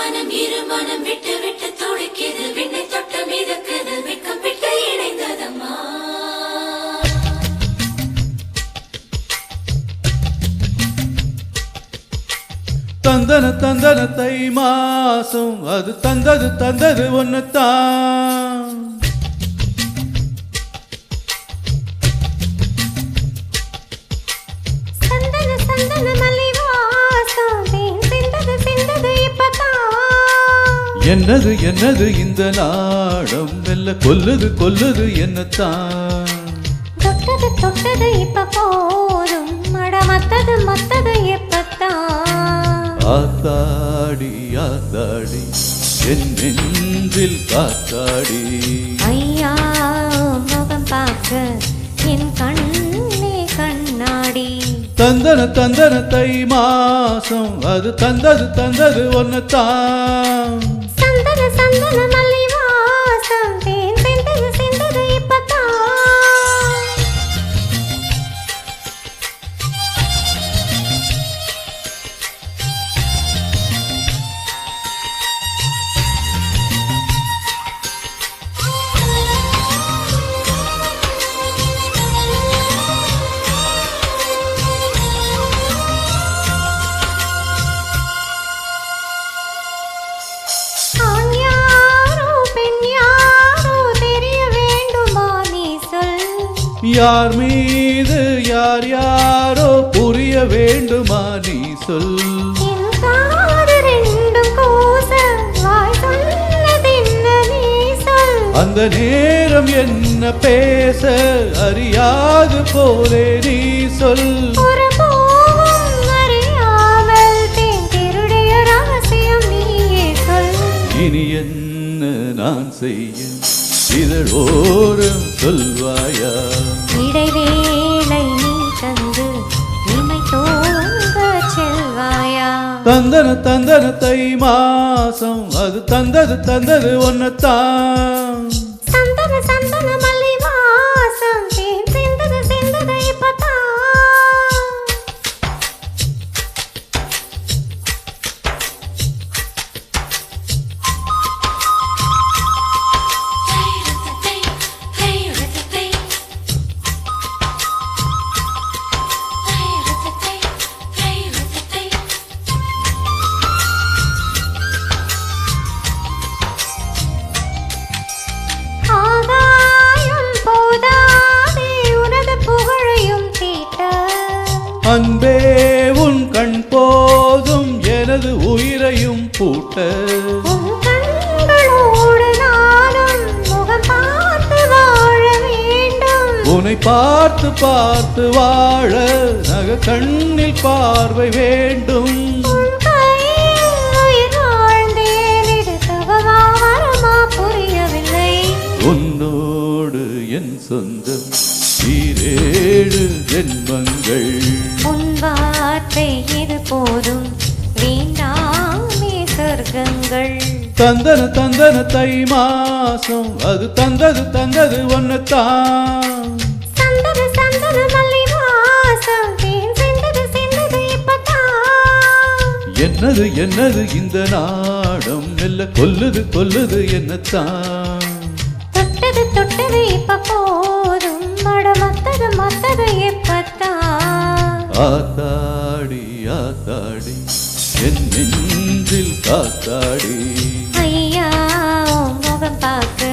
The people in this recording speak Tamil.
மனம் இரு மனம் விட்டு விட்டு துடிக்குது விண்ணை தொட்டு மிதக்குது வெக்கம் விட்டு இணைந்ததம்மா தந்தன தந்தன தை மாசம் அது தந்தது தந்தது ஒன்னுத்தான் சந்தன சந்தன மல்லி வாசம் சிந்தது சிந்தது இப்பதான் என்னது என்னது இந்த நாடம் மெல்ல கொல்லுது கொல்லுது என்னத்தான் தொட்டது தொட்டது இப்ப போதும் மட மத்தது மத்தது எப்பத்தான் ஆத்தாடி ஆத்தாடி என் நெஞ்சில் காத்தாடி ஐயா முகம் பார்க்க என் கண்ணே கண்ணாடி தந்தன தந்தன தை மாசம் அது தந்தது தந்தது ஒன்னுத்தான் சந்தன சந்தன மல்லி வாசம் சிந்தது சிந்தது இப்பதான் யார் மீது யார் யாரோ புரிய வேண்டுமா நீ சொல் அந்த நேரம் என்ன பேச அறியாது போலே நீ சொல் இனி என்ன நான் செய்ய இதழோரம் சொல்வாயா இடைவேளை நீ தந்து இமை தோங்க செல்வாயா தந்தன தந்தன தை மாசம் அது தந்தது தந்தது ஒன்னுத்தான் சந்தன சந்தன மல்லி வாசம் சிந்தது சிந்தது இப்பதான் அன்பே உன் கண் போதும் எனது உயிரையும் பூட்ட உன்னை பார்த்து பார்த்து வாழ நக கண்ணில் பார்வை வேண்டும் உன்னோடு என் சொந்தம் ஈரேழு ஜென்மங்கள் உன் வார்த்தை இது போதும் வேண்டாமே சொர்க்கங்கள் தந்தன தந்தன தை மாசம் அது தந்தது தந்தது ஒன்னுத்தான் சந்தன சந்தன மல்லி வாசம் சிந்தது சிந்தது இப்பதான் என்னது என்னது இந்த நாடம் மெல்ல கொல்லுது கொல்லுது என்னத்தான் தொட்டது தொட்டது இப்ப போதும் மட மத்தது மத்தது எப்பத்தான் ஆத்தாடி ஆத்தாடி என் நெஞ்சில் காத்தாடி ஐயா முகம் பார்க்க